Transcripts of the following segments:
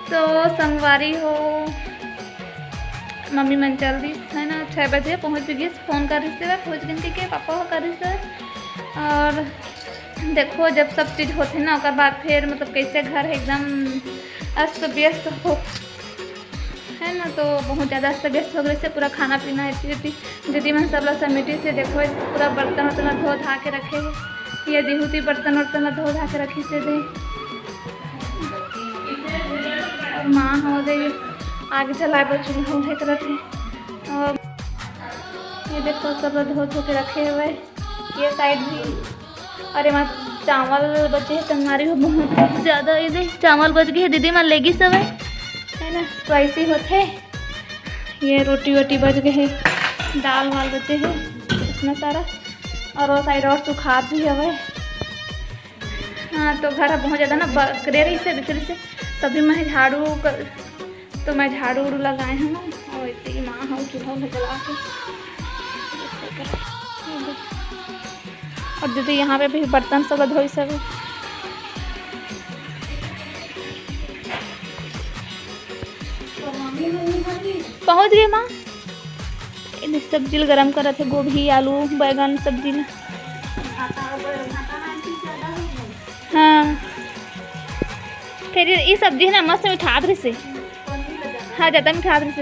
तो संगवारी हो मम्मी मन चल रही है ना 6 बजे पहुँच गई। फ़ोन कर रही से पहुँच गई के पापा हो कर रही से। और देखो जब सब चीज़ होती ना उसके बाद फिर मतलब कैसे घर एकदम अस्त व्यस्त हो है ना, तो बहुत ज़्यादा अस्त व्यस्त हो गए से पूरा खाना पीना दीदी मैं सब लोग समिति से देखो पूरा बर्तन वर्तन धो धा के रखे है। ये दिहुती बर्तन वर्तन धो धा के रखी से दे और माँ हो दे आगे चला चूल्हा उठे कर रखे। और ये देखो सब धो के रखे हुए ये साइड भी। अरे माँ चावल बचे है संगवारी हो बहुत ज़्यादा। ये देख चावल बच गए है दीदी माँ लेगी सब है ना, तो ऐसे ही होते। ये रोटी वोटी बच गए है, दाल वाल बचे है इतना सारा। और वो साइड और सुखा भी है। हाँ तो घर बहुत ज़्यादा ना बकरे रही से बिखरे से, तभी मैं झाड़ू उड़ू लगाए हैं ना। और ऐसे ही माँ हो चूल्हा जला के। और दीदी यहाँ पे भी बर्तन सब धोई सब। पहुँच गए माँ। सब्जी गरम कर रहे थे, गोभी आलू बैगन सब्जी में। हाँ फिर ये सब्जी है ना मस्त मिठा रही से। हाँ ज़्यादा मिठा रही से।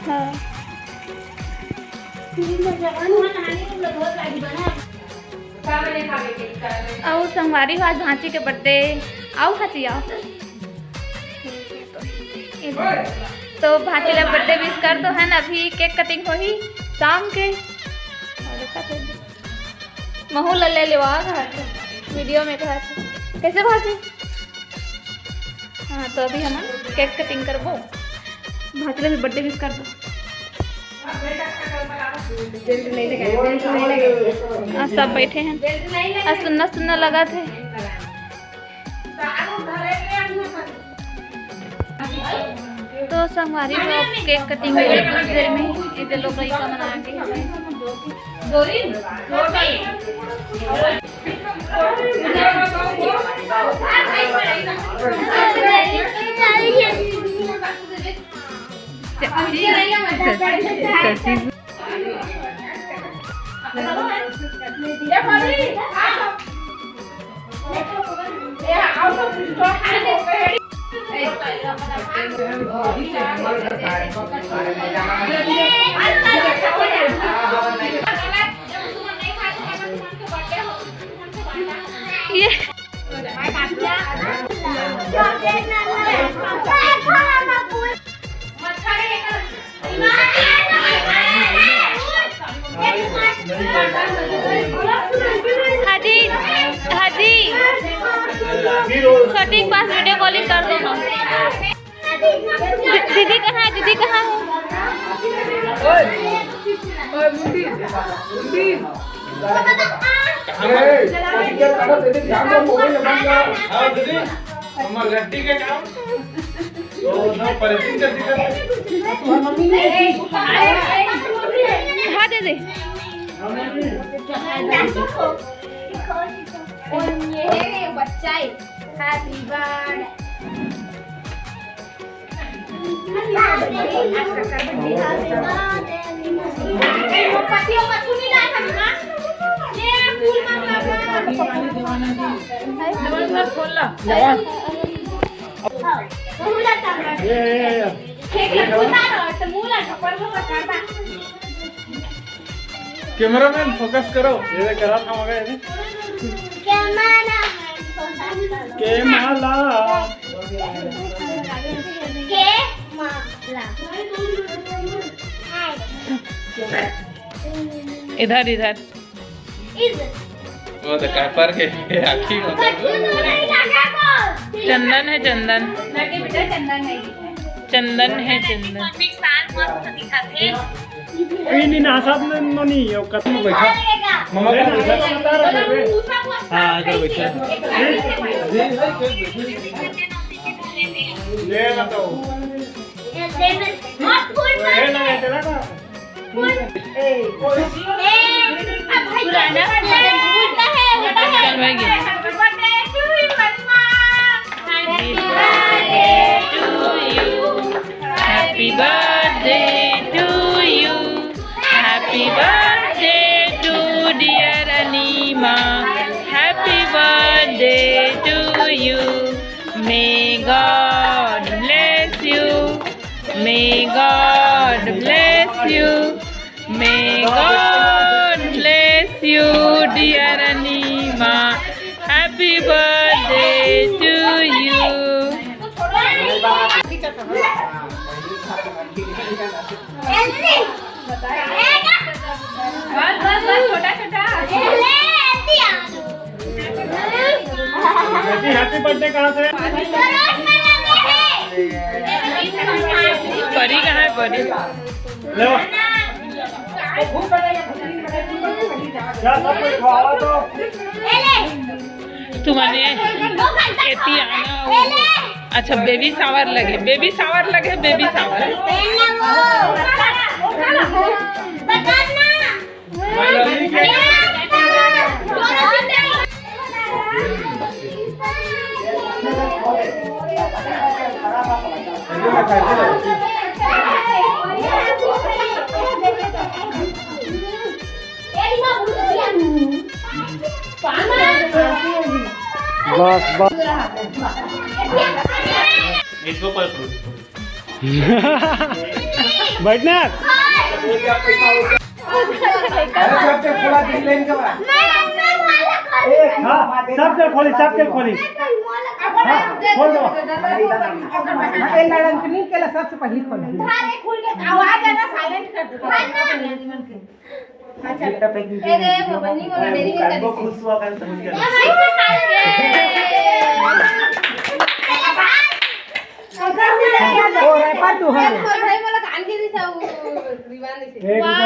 हाँ आओ संगवारी हो आज भांची के बर्थडे। आओ खाची आओ। तो भांची का बर्थडे विश कर दो है ना। अभी केक कटिंग हो ही शाम के। महू ले ले वीडियो में कहा कैसे भाजी। हाँ तो अभी हम केक कटिंग करबो। भांची भी बर्थडे विश कर दो। सब बैठे हैं सुनना सुनना लगा थे। तो संगवारी लोग केक कटिंग हो कुछ देर में इधर लोग का मना के हाजी हाजी कटिंग पास वीडियो कॉलिंग कर दो ना। दीदी कहाँ है दीदी कहाँ है। हाँ दे दे बच्चा हैप्पी बर्थडे। कैमरामैन फोकस करो। ये करा था मगर इधर इधर वो तो कैपर के आखी चंदन है चंदन चंदन है चंदन। नहीं ना साथ में नहीं हो कतम बैठा मम्मा का बैठा। हां इधर बैठा ले ना तो मत फूल मत ना चला ना फूल ए अब भाई पुराना फूलता है हैप्पी बर्थडे टू यू मम्मा। Ma. Happy birthday to you. May God bless you. May God bless you. May God bless you, dear Anima. Happy birthday to you. Happy birthday कहाँ से? परी कहाँ है परी? ले क्या सब कुछ खावा तो तुम्हारे एती आना हो। अच्छा बेबी शावर लगे बेबी शावर बस बस इसको पर बैठना सबके खोली खोल दो सबसे पहले खोल आवाज है ना साइलेंट कर दो खुश हुआ कर समझ गया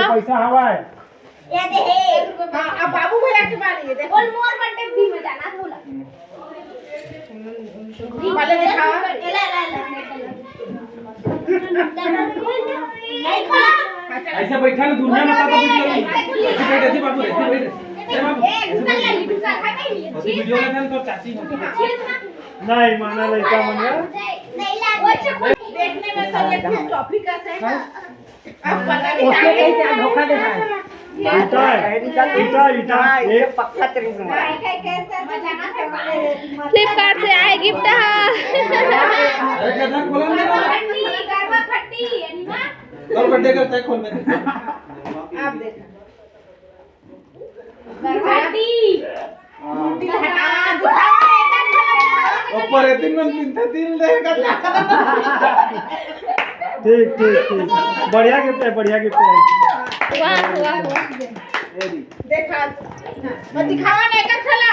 पैसा हवा है बाबू भैया के बारे में देखो मोर बर्थडे भी में जाना बोला वाले दिखाओ ऐसे बैठा ना दुनिया में का वीडियो बाबू वीडियो में तो चाची नहीं माना लड़का मन देखने में तो ये कुछ टॉपिक है अब पता नहीं उसने कैसे धोखा देखा है ईटा एक पक्का तरीके से फ्लिपकार्ट से आए गिफ्ट कल बर्थडे करता है खोल में आप ऊपर है तीन मन पिंता तीन देगा ठीक बढ़िया गिफ्ट है देखा मत दिखावा नहीं कर चला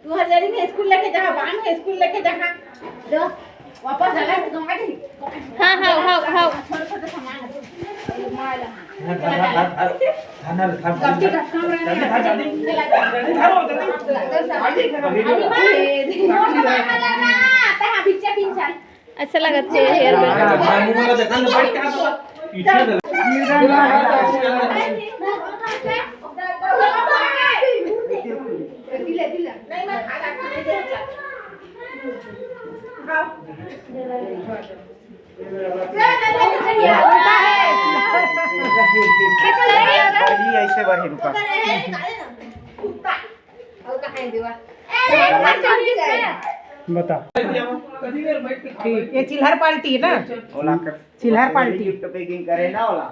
तू हर जरी में स्कूल लेके जा बांध के स्कूल लेके जा दो वापस चला के दूंगा ठीक हां छोटे सामान माला अच्छा लगा हेयर ऐसे बढ़ी रुका बता ठीक ये चिल्हर पार्टी है ना ओला कर चिल्हर पार्टी गिफ्ट पैकिंग करे ना ओला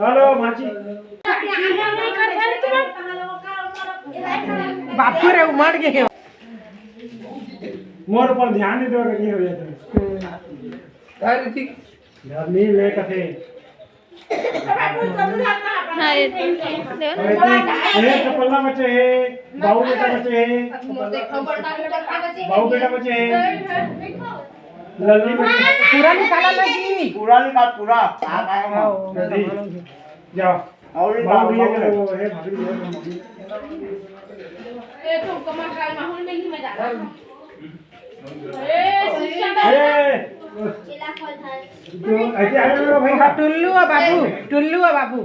हेलो माची बापू रे उमड़ गए मोर पर ध्यान नहीं दो रही हो जाता घर नहीं ले कथे हां ये कपल्ला बचे है बाबू बेटा बचे है बाबू बेटा बचे है लल्ली बचे पूरा निकाला लगी पूरा निकाल पूरा आ गए हम जाओ और बाबू ये वो है भाभी ये तो कमर माहौल में ही मजा आ रहा है तो ऐसे आ रहे हो भाई टुल्लू बाबू